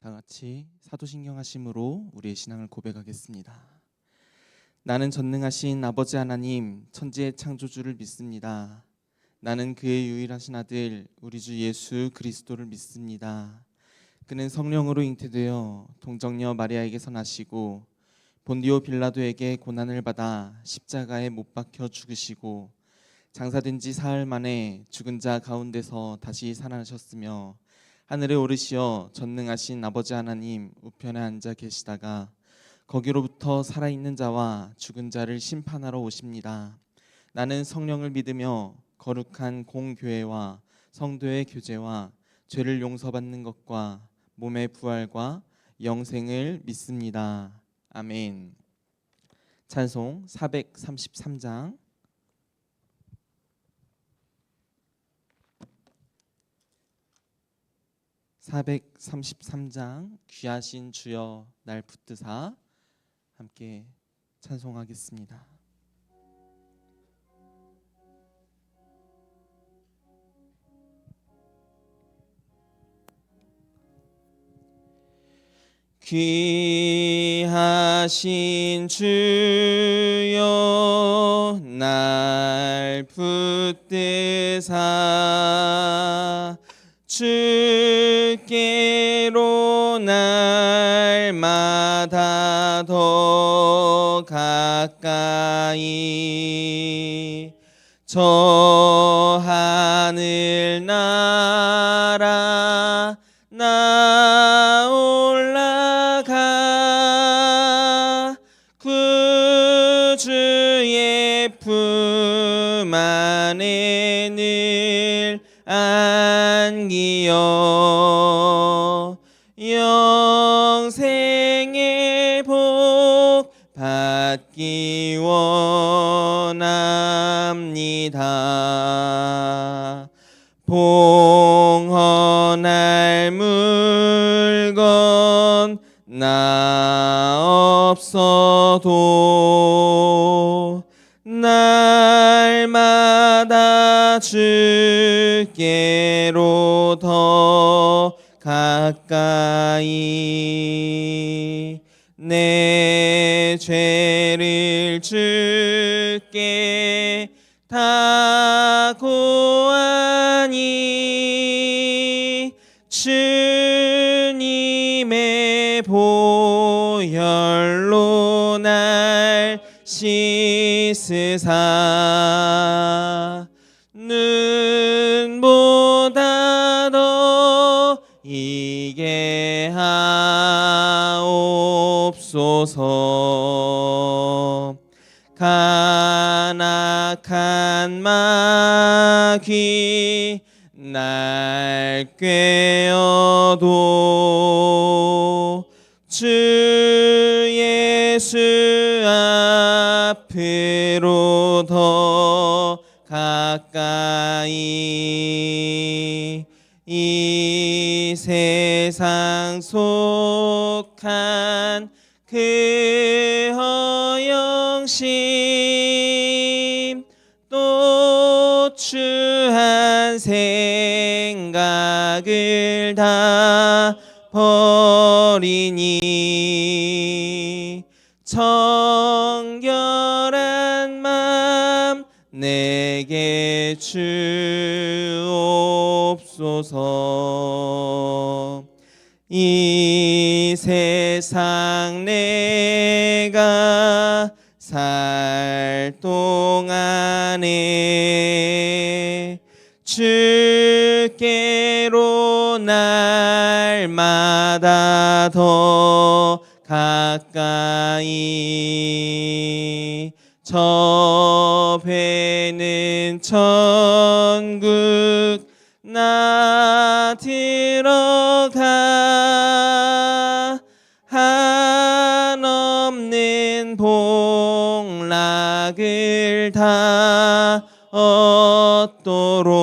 다 같이 사도신경 하심으로 우리의 신앙을 고백하겠습니다. 나는 전능하신 아버지 하나님 천지의 창조주를 믿습니다. 나는 그의 유일하신 아들 우리 주 예수 그리스도를 믿습니다. 그는 성령으로 잉태되어 동정녀 마리아에게서 나시고 본디오 빌라도에게 고난을 받아 십자가에 못 박혀 죽으시고 장사된 지 사흘 만에 죽은 자 가운데서 다시 살아나셨으며 하늘에 오르시어 전능하신 아버지 하나님 우편에 앉아 계시다가 거기로부터 살아있는 자와 죽은 자를 심판하러 오십니다. 나는 성령을 믿으며 거룩한 공교회와 성도의 교제와 죄를 용서받는 것과 몸의 부활과 영생을 믿습니다. 아멘. 찬송 433장. 귀하신 주여 날 붙드사 함께 찬송하겠습니다. 귀하신 주여 날 붙드사 주께로 날마다 더 가까이 저 하늘 나라 나 올라가 구주의 품 안에 늘 안기어 영생의 복 받기 원합니다. 봉헌할 물건 나 없어도 날마다 주께로 더 가까이 내 죄를 주께 다 고하니 주님의 보혈로 날 씻으사 눈보다 더 이게 하옵소서. 간악한 마귀 날 꾀어도 주 예수 앞으로 더 가까이 이 세상 속한 그 허영심 또 추한 생각을 다 버리니 정결한 맘 내게 주옵소서. 이 세상 내가 살 동안에 주께로 날마다 더 가까이 저 배는 천국 나 들어가 한없는 복락을 다 얻도록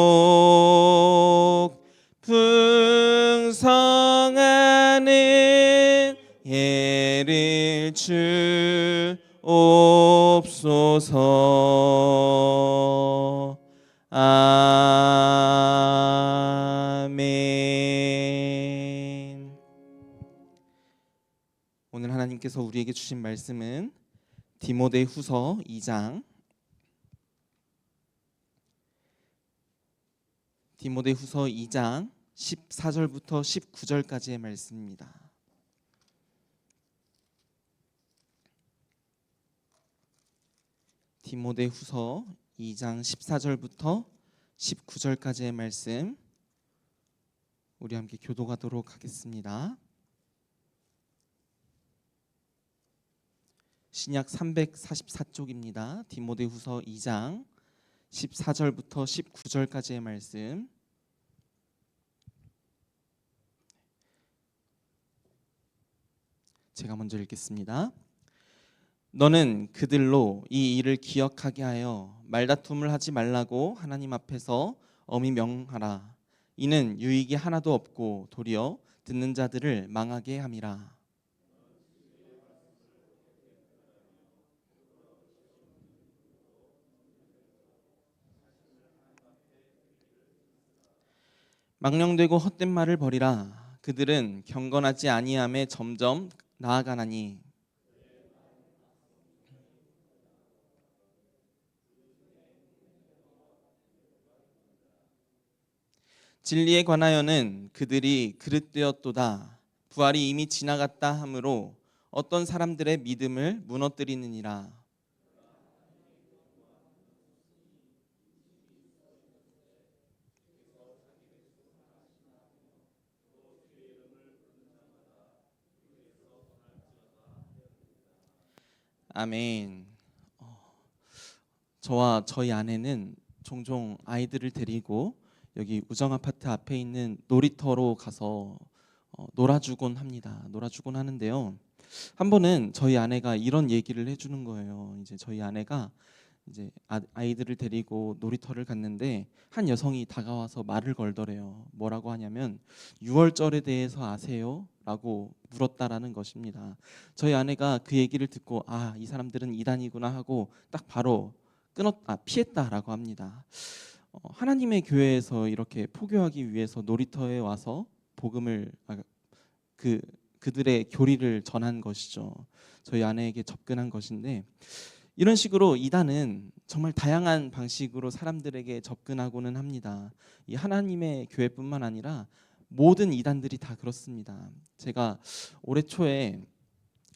풍성하는 예를 주옵소서. 아멘. 하나님께서 우리에게 주신 말씀은 디모데후서 2장 14절부터 19절까지의 말씀입니다. 디모데후서 2장 14절부터 19절까지의 말씀 우리 함께 교독하도록 하겠습니다. 신약 344쪽입니다. 디모데후서 2장 14절부터 19절까지의 말씀 제가 먼저 읽겠습니다. 너는 그들로 이 일을 기억하게 하여 말다툼을 하지 말라고 하나님 앞에서 엄히 명하라. 이는 유익이 하나도 없고 도리어 듣는 자들을 망하게 함이라. 망령되고 헛된 말을 버리라. 그들은 경건하지 아니함에 점점 나아가나니 진리에 관하여는 그들이 그릇되었도다. 부활이 이미 지나갔다 하므로 어떤 사람들의 믿음을 무너뜨리느니라. 아멘. 저와 저희 아내는 종종 아이들을 데리고 여기 우정아파트 앞에 있는 놀이터로 가서 놀아주곤 합니다. 놀아주곤 하는데요. 한 번은 저희 아내가 이런 얘기를 해주는 거예요. 이제 저희 아내가 이제 아이들을 데리고 놀이터를 갔는데 한 여성이 다가와서 말을 걸더래요. 뭐라고 하냐면 6월절에 대해서 아세요? 라고 물었다라는 것입니다. 저희 아내가 그 얘기를 듣고 이 사람들은 이단이구나 하고 딱 바로 피했다라고 합니다. 하나님의 교회에서 이렇게 포교하기 위해서 놀이터에 와서 복음을 그들의 교리를 전한 것이죠. 저희 아내에게 접근한 것인데 이런 식으로 이단은 정말 다양한 방식으로 사람들에게 접근하고는 합니다. 이 하나님의 교회뿐만 아니라 모든 이단들이 다 그렇습니다. 제가 올해 초에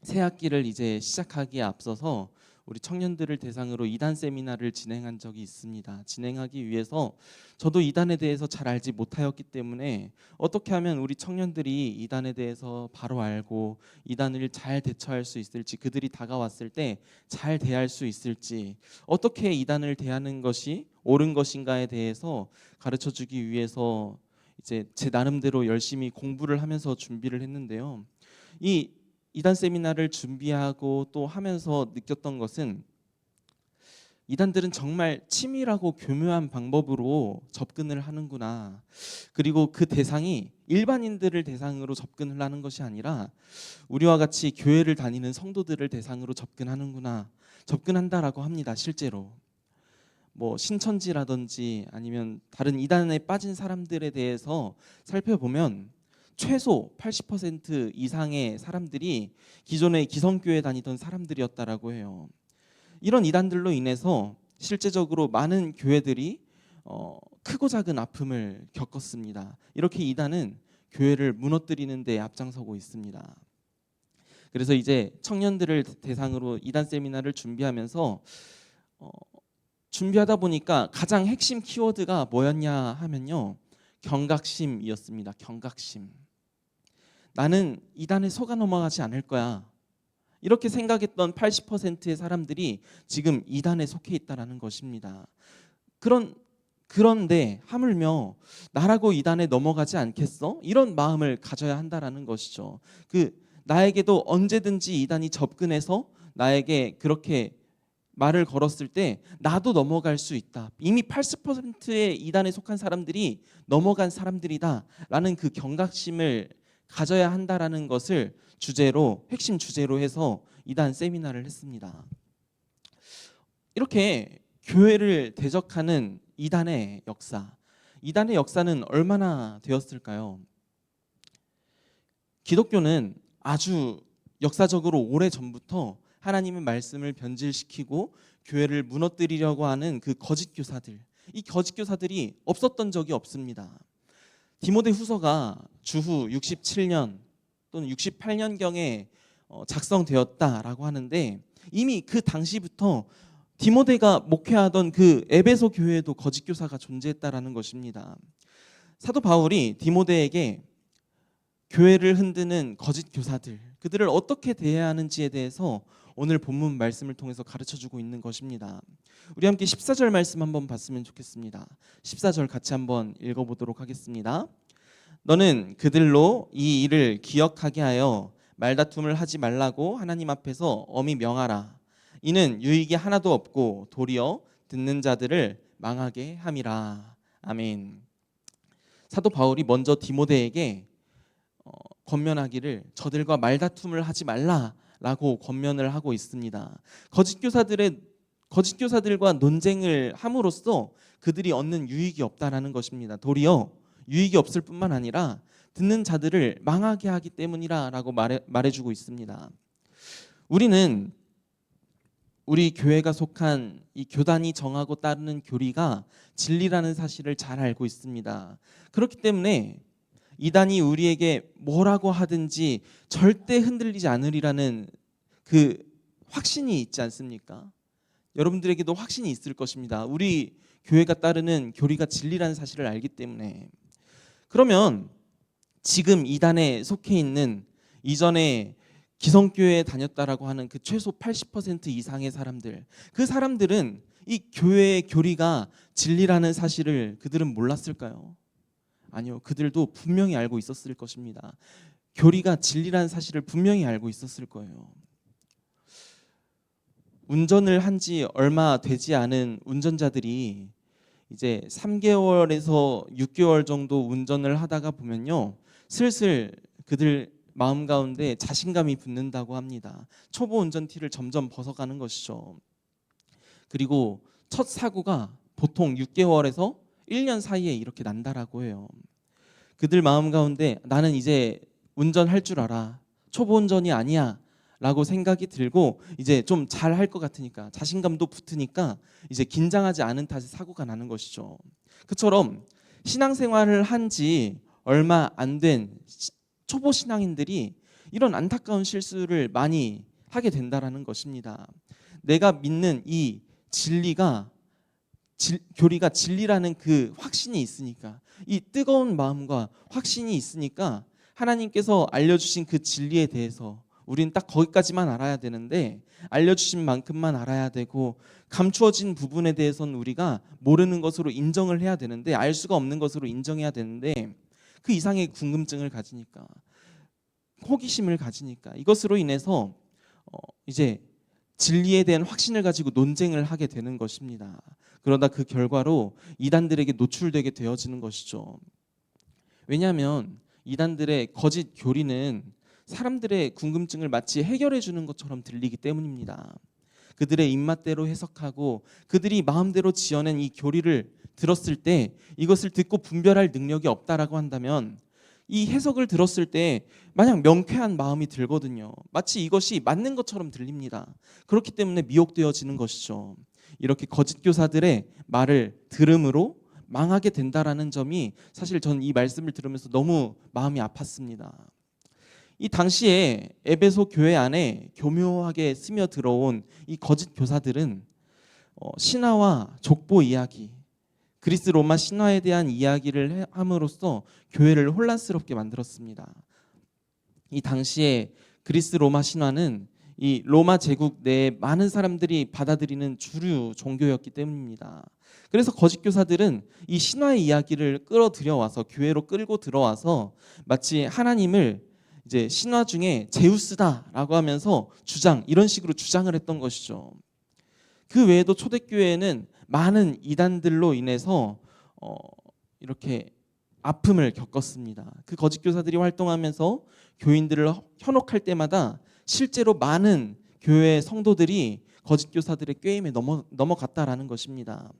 새 학기를 이제 시작하기에 앞서서 우리 청년들을 대상으로 이단 세미나를 진행한 적이 있습니다. 진행하기 위해서 저도 이단에 대해서 잘 알지 못하였기 때문에 어떻게 하면 우리 청년들이 이단에 대해서 바로 알고 이단을 잘 대처할 수 있을지, 그들이 다가왔을 때 잘 대할 수 있을지, 어떻게 이단을 대하는 것이 옳은 것인가에 대해서 가르쳐주기 위해서 이제 제 나름대로 열심히 공부를 하면서 준비를 했는데요. 이 이단 세미나를 준비하고 또 하면서 느꼈던 것은 이단들은 정말 치밀하고 교묘한 방법으로 접근을 하는구나. 그리고 그 대상이 일반인들을 대상으로 접근을 하는 것이 아니라 우리와 같이 교회를 다니는 성도들을 대상으로 접근한다라고 합니다. 실제로 뭐 신천지라든지 아니면 다른 이단에 빠진 사람들에 대해서 살펴보면 최소 80% 이상의 사람들이 기존에 기성교회 다니던 사람들이었다라고 해요. 이런 이단들로 인해서 실제적으로 많은 교회들이 크고 작은 아픔을 겪었습니다. 이렇게 이단은 교회를 무너뜨리는 데 앞장서고 있습니다. 그래서 이제 청년들을 대상으로 이단 세미나를 준비하면서 준비하다 보니까 가장 핵심 키워드가 뭐였냐 하면요, 경각심이었습니다. 경각심. 나는 이단에 속아 넘어가지 않을 거야. 이렇게 생각했던 80%의 사람들이 지금 이단에 속해 있다라는 것입니다. 그런데 하물며 나라고 이단에 넘어가지 않겠어? 이런 마음을 가져야 한다라는 것이죠. 나에게도 언제든지 이단이 접근해서 나에게 그렇게 말을 걸었을 때 나도 넘어갈 수 있다. 이미 80%의 이단에 속한 사람들이 넘어간 사람들이다라는 그 경각심을 가져야 한다라는 것을 핵심 주제로 해서 이단 세미나를 했습니다. 이렇게 교회를 대적하는 이단의 역사는 얼마나 되었을까요? 기독교는 아주 역사적으로 오래 전부터 하나님의 말씀을 변질시키고 교회를 무너뜨리려고 하는 그 거짓 교사들, 이 거짓 교사들이 없었던 적이 없습니다. 디모데후서가 주후 67년 또는 68년경에 작성되었다라고 하는데 이미 그 당시부터 디모데가 목회하던 그 에베소 교회에도 거짓 교사가 존재했다라는 것입니다. 사도 바울이 디모데에게 교회를 흔드는 거짓 교사들, 그들을 어떻게 대해야 하는지에 대해서 오늘 본문 말씀을 통해서 가르쳐주고 있는 것입니다. 우리 함께 14절 말씀 한번 봤으면 좋겠습니다. 14절 같이 한번 읽어보도록 하겠습니다. 너는 그들로 이 일을 기억하게 하여 말다툼을 하지 말라고 하나님 앞에서 엄히 명하라. 이는 유익이 하나도 없고 도리어 듣는 자들을 망하게 함이라. 아멘. 사도 바울이 먼저 디모데에게 권면하기를 저들과 말다툼을 하지 말라라고 권면을 하고 있습니다. 거짓 교사들과 논쟁을 함으로써 그들이 얻는 유익이 없다라는 것입니다. 도리어 유익이 없을 뿐만 아니라 듣는 자들을 망하게 하기 때문이라고 말해주고 있습니다. 우리는 우리 교회가 속한 이 교단이 정하고 따르는 교리가 진리라는 사실을 잘 알고 있습니다. 그렇기 때문에 이단이 우리에게 뭐라고 하든지 절대 흔들리지 않으리라는 그 확신이 있지 않습니까? 여러분들에게도 확신이 있을 것입니다. 우리 교회가 따르는 교리가 진리라는 사실을 알기 때문에. 그러면 지금 이단에 속해 있는 이전에 기성교회에 다녔다라고 하는 그 최소 80% 이상의 사람들, 그 사람들은 이 교회의 교리가 진리라는 사실을 그들은 몰랐을까요? 아니요, 그들도 분명히 알고 있었을 것입니다. 교리가 진리라는 사실을 분명히 알고 있었을 거예요. 운전을 한 지 얼마 되지 않은 운전자들이 이제 3개월에서 6개월 정도 운전을 하다가 보면요, 슬슬 그들 마음 가운데 자신감이 붙는다고 합니다. 초보 운전티를 점점 벗어가는 것이죠. 그리고 첫 사고가 보통 6개월에서 1년 사이에 이렇게 난다라고 해요. 그들 마음 가운데 나는 이제 운전할 줄 알아, 초보 운전이 아니야 라고 생각이 들고 이제 좀 잘할 것 같으니까, 자신감도 붙으니까 이제 긴장하지 않은 탓에 사고가 나는 것이죠. 그처럼 신앙생활을 한 지 얼마 안 된 초보 신앙인들이 이런 안타까운 실수를 많이 하게 된다라는 것입니다. 내가 믿는 이 진리가 교리가 진리라는 그 확신이 있으니까, 이 뜨거운 마음과 확신이 있으니까 하나님께서 알려주신 그 진리에 대해서 우리는 딱 거기까지만 알아야 되는데, 알려주신 만큼만 알아야 되고, 감추어진 부분에 대해서는 우리가 모르는 것으로 인정을 해야 되는데, 알 수가 없는 것으로 인정해야 되는데, 그 이상의 궁금증을 가지니까, 호기심을 가지니까 이것으로 인해서 이제 진리에 대한 확신을 가지고 논쟁을 하게 되는 것입니다. 그러다 그 결과로 이단들에게 노출되게 되어지는 것이죠. 왜냐하면 이단들의 거짓 교리는 사람들의 궁금증을 마치 해결해 주는 것처럼 들리기 때문입니다. 그들의 입맛대로 해석하고 그들이 마음대로 지어낸 이 교리를 들었을 때 이것을 듣고 분별할 능력이 없다라고 한다면, 이 해석을 들었을 때 마냥 명쾌한 마음이 들거든요. 마치 이것이 맞는 것처럼 들립니다. 그렇기 때문에 미혹되어지는 것이죠. 이렇게 거짓 교사들의 말을 들음으로 망하게 된다라는 점이 사실 저는 이 말씀을 들으면서 너무 마음이 아팠습니다. 이 당시에 에베소 교회 안에 교묘하게 스며들어온 이 거짓 교사들은 신화와 족보 이야기, 그리스 로마 신화에 대한 이야기를 함으로써 교회를 혼란스럽게 만들었습니다. 이 당시에 그리스 로마 신화는 이 로마 제국 내에 많은 사람들이 받아들이는 주류 종교였기 때문입니다. 그래서 거짓 교사들은 이 신화의 이야기를 끌어들여 와서, 교회로 끌고 들어와서 마치 하나님을 이제 신화 중에 제우스다라고 하면서 이런 식으로 주장을 했던 것이죠. 그 외에도 초대교회에는 많은 이단들로 인해서 이렇게 아픔을 겪었습니다. 그 거짓 교사들이 활동하면서 교인들을 현혹할 때마다 실제로 많은 교회 성도들이 거짓 교사들의 꾀임에 넘어갔다라는 것입니다.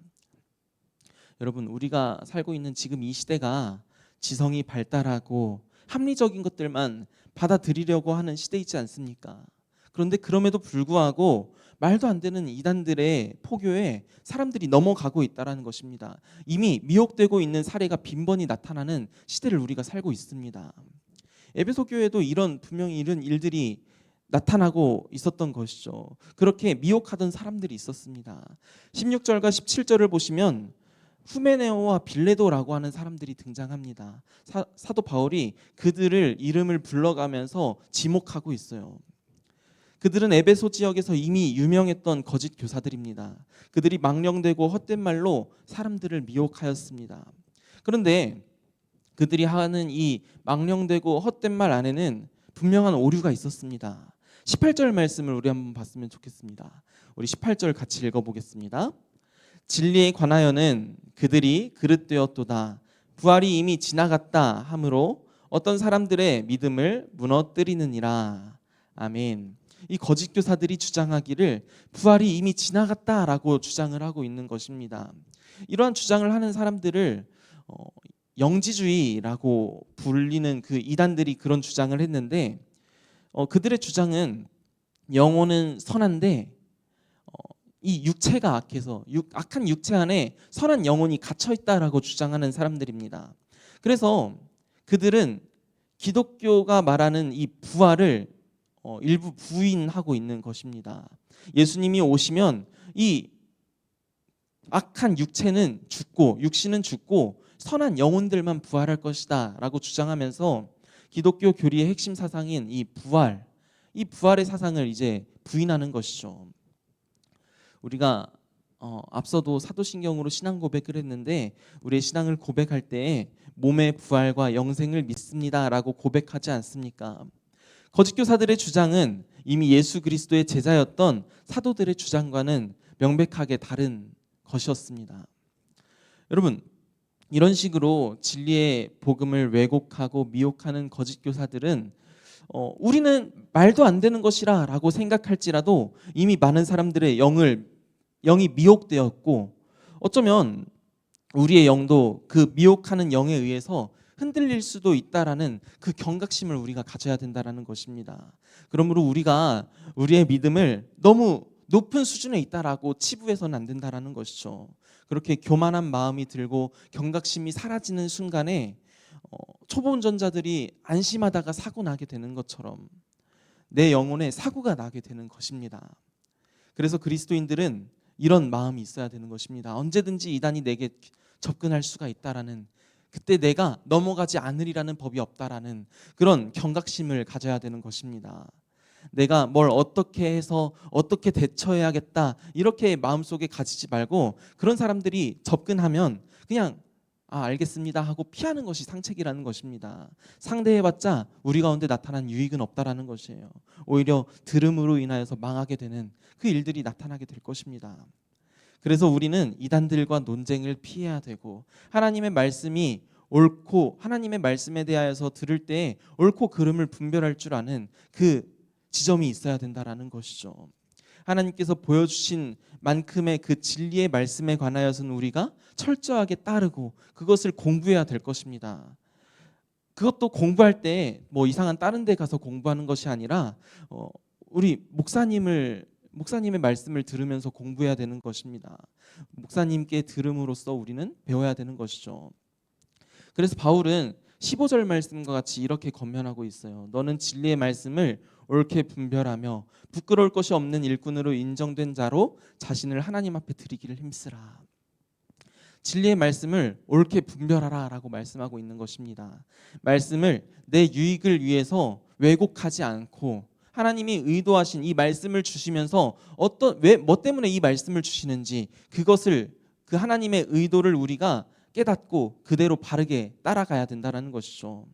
여러분, 우리가 살고 있는 지금 이 시대가 지성이 발달하고 합리적인 것들만 받아들이려고 하는 시대이지 않습니까? 그런데 그럼에도 불구하고 말도 안 되는 이단들의 포교에 사람들이 넘어가고 있다는 것입니다. 이미 미혹되고 있는 사례가 빈번히 나타나는 시대를 우리가 살고 있습니다. 에베소 교회도 분명히 이런 일들이 나타나고 있었던 것이죠. 그렇게 미혹하던 사람들이 있었습니다. 16절과 17절을 보시면 후메네오와 빌레도라고 하는 사람들이 등장합니다. 사도 바울이 그들을 이름을 불러가면서 지목하고 있어요. 그들은 에베소 지역에서 이미 유명했던 거짓 교사들입니다. 그들이 망령되고 헛된 말로 사람들을 미혹하였습니다. 그런데 그들이 하는 이 망령되고 헛된 말 안에는 분명한 오류가 있었습니다. 18절 말씀을 우리 한번 봤으면 좋겠습니다. 우리 18절 같이 읽어보겠습니다. 진리에 관하여는 그들이 그릇되었도다. 부활이 이미 지나갔다 하므로 어떤 사람들의 믿음을 무너뜨리느니라. 아멘. 이 거짓 교사들이 주장하기를 부활이 이미 지나갔다라고 주장을 하고 있는 것입니다. 이러한 주장을 하는 사람들을 영지주의라고 불리는 그 이단들이 그런 주장을 했는데 그들의 주장은 영혼은 선한데 이 육체가 악해서 악한 육체 안에 선한 영혼이 갇혀 있다라고 주장하는 사람들입니다. 그래서 그들은 기독교가 말하는 이 부활을 일부 부인하고 있는 것입니다. 예수님이 오시면 이 악한 육체는 죽고 육신은 죽고 선한 영혼들만 부활할 것이다 라고 주장하면서 기독교 교리의 핵심 사상인 이 부활의 사상을 이제 부인하는 것이죠. 우리가 앞서도 사도신경으로 신앙 고백을 했는데 우리의 신앙을 고백할 때에 몸의 부활과 영생을 믿습니다 라고 고백하지 않습니까? 거짓 교사들의 주장은 이미 예수 그리스도의 제자였던 사도들의 주장과는 명백하게 다른 것이었습니다. 여러분, 이런 식으로 진리의 복음을 왜곡하고 미혹하는 거짓 교사들은 우리는 말도 안 되는 것이라 라고 생각할지라도 이미 많은 사람들의 영이 미혹되었고 어쩌면 우리의 영도 그 미혹하는 영에 의해서 흔들릴 수도 있다라는 그 경각심을 우리가 가져야 된다라는 것입니다. 그러므로 우리가 우리의 믿음을 너무 높은 수준에 있다라고 치부해서는 안 된다라는 것이죠. 그렇게 교만한 마음이 들고 경각심이 사라지는 순간에 초보 운전자들이 안심하다가 사고 나게 되는 것처럼 내 영혼에 사고가 나게 되는 것입니다. 그래서 그리스도인들은 이런 마음이 있어야 되는 것입니다. 언제든지 이단이 내게 접근할 수가 있다라는, 그때 내가 넘어가지 않으리라는 법이 없다라는 그런 경각심을 가져야 되는 것입니다. 내가 뭘 어떻게 해서 어떻게 대처해야겠다 이렇게 마음속에 가지지 말고 그런 사람들이 접근하면 그냥 알겠습니다 하고 피하는 것이 상책이라는 것입니다. 상대해봤자 우리 가운데 나타난 유익은 없다라는 것이에요. 오히려 들음으로 인하여서 망하게 되는 그 일들이 나타나게 될 것입니다. 그래서 우리는 이단들과 논쟁을 피해야 되고 하나님의 말씀이 옳고 하나님의 말씀에 대하여서 들을 때 옳고 그름을 분별할 줄 아는 그 지점이 있어야 된다라는 것이죠. 하나님께서 보여주신 만큼의 그 진리의 말씀에 관하여서는 우리가 철저하게 따르고 그것을 공부해야 될 것입니다. 그것도 공부할 때 뭐 이상한 다른 데 가서 공부하는 것이 아니라 우리 목사님의 말씀을 들으면서 공부해야 되는 것입니다. 목사님께 들음으로써 우리는 배워야 되는 것이죠. 그래서 바울은 15절 말씀과 같이 이렇게 권면하고 있어요. 너는 진리의 말씀을 옳게 분별하며 부끄러울 것이 없는 일꾼으로 인정된 자로 자신을 하나님 앞에 드리기를 힘쓰라. 진리의 말씀을 옳게 분별하라 라고 말씀하고 있는 것입니다. 말씀을 내 유익을 위해서 왜곡하지 않고 하나님이 의도하신 이 말씀을 주시면서 뭐 때문에 이 말씀을 주시는지 그것을 그 하나님의 의도를 우리가 깨닫고 그대로 바르게 따라가야 된다는 것이죠.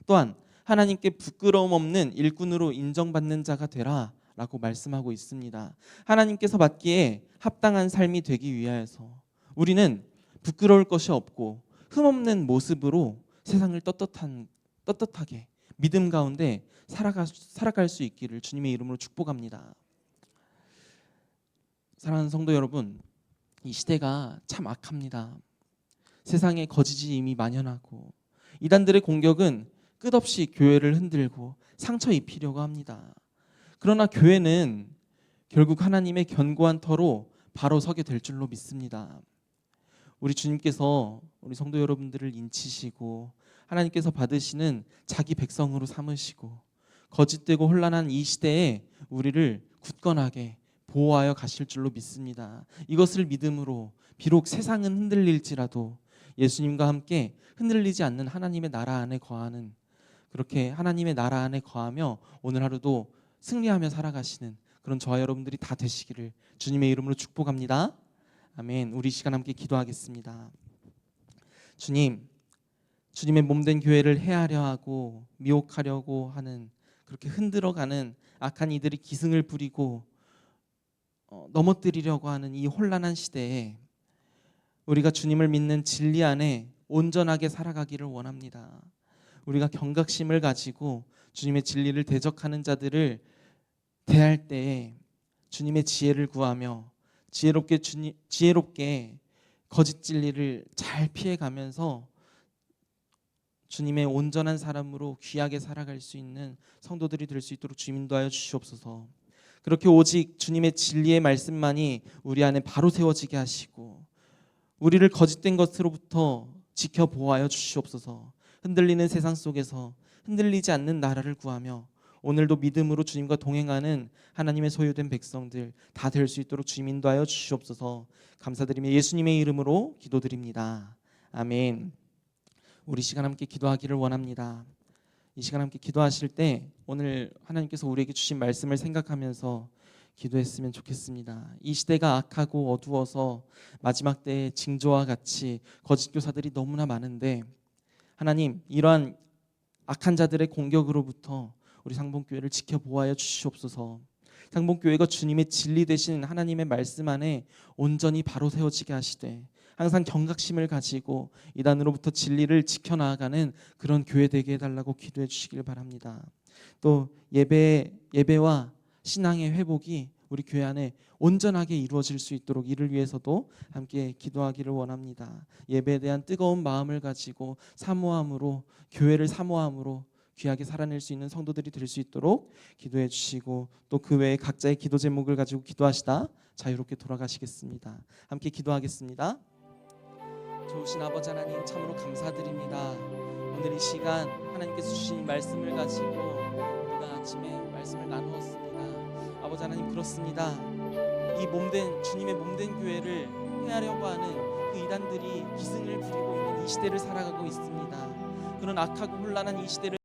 또한 하나님께 부끄러움 없는 일꾼으로 인정받는 자가 되라 라고 말씀하고 있습니다. 하나님께서 받기에 합당한 삶이 되기 위하여서 우리는 부끄러울 것이 없고 흠없는 모습으로 세상을 떳떳하게 믿음 가운데 살아갈 수 있기를 주님의 이름으로 축복합니다. 사랑하는 성도 여러분, 이 시대가 참 악합니다. 세상에 거짓이 이미 만연하고 이단들의 공격은 끝없이 교회를 흔들고 상처 입히려고 합니다. 그러나 교회는 결국 하나님의 견고한 터로 바로 서게 될 줄로 믿습니다. 우리 주님께서 우리 성도 여러분들을 인치시고 하나님께서 받으시는 자기 백성으로 삼으시고 거짓되고 혼란한 이 시대에 우리를 굳건하게 보호하여 가실 줄로 믿습니다. 이것을 믿음으로 비록 세상은 흔들릴지라도 예수님과 함께 흔들리지 않는 하나님의 나라 안에 거하는, 그렇게 하나님의 나라 안에 거하며 오늘 하루도 승리하며 살아가시는 그런 저와 여러분들이 다 되시기를 주님의 이름으로 축복합니다. 아멘. 우리 시간 함께 기도하겠습니다. 주님, 주님의 몸된 교회를 해하려 하고 미혹하려고 하는, 그렇게 흔들어가는 악한 이들이 기승을 부리고 넘어뜨리려고 하는 이 혼란한 시대에 우리가 주님을 믿는 진리 안에 온전하게 살아가기를 원합니다. 우리가 경각심을 가지고 주님의 진리를 대적하는 자들을 대할 때에 주님의 지혜를 구하며 지혜롭게 거짓 진리를 잘 피해가면서 주님의 온전한 사람으로 귀하게 살아갈 수 있는 성도들이 될 수 있도록 주님 인도하여 주시옵소서. 그렇게 오직 주님의 진리의 말씀만이 우리 안에 바로 세워지게 하시고 우리를 거짓된 것으로부터 지켜 보호하여 주시옵소서. 흔들리는 세상 속에서 흔들리지 않는 나라를 구하며 오늘도 믿음으로 주님과 동행하는 하나님의 소유된 백성들 다 될 수 있도록 주님 인도하여 주시옵소서. 감사드리며 예수님의 이름으로 기도드립니다. 아멘. 우리 시간 함께 기도하기를 원합니다. 이 시간 함께 기도하실 때 오늘 하나님께서 우리에게 주신 말씀을 생각하면서 기도했으면 좋겠습니다. 이 시대가 악하고 어두워서 마지막 때의 징조와 같이 거짓 교사들이 너무나 많은데 하나님, 이러한 악한 자들의 공격으로부터 우리 상봉교회를 지켜 보호하여 주시옵소서. 상봉교회가 주님의 진리 되신 하나님의 말씀 안에 온전히 바로 세워지게 하시되 항상 경각심을 가지고 이단으로부터 진리를 지켜나가는 그런 교회 되게 해달라고 기도해 주시길 바랍니다. 또 예배와 신앙의 회복이 우리 교회 안에 온전하게 이루어질 수 있도록 이를 위해서도 함께 기도하기를 원합니다. 예배에 대한 뜨거운 마음을 가지고 사모함으로, 교회를 사모함으로 귀하게 살아낼 수 있는 성도들이 될 수 있도록 기도해 주시고 또 그 외에 각자의 기도 제목을 가지고 기도하시다 자유롭게 돌아가시겠습니다. 함께 기도하겠습니다. 좋으신 아버지 하나님, 참으로 감사드립니다. 오늘 이 시간 하나님께서 주신 말씀을 가지고 우리가 아침에 말씀을 나누었습니다. 아버지 하나님, 그렇습니다. 이 몸된 주님의 몸된 교회를 해하려고 하는 그 이단들이 기승을 부리고 있는 이 시대를 살아가고 있습니다. 그런 악하고 혼란한 이 시대를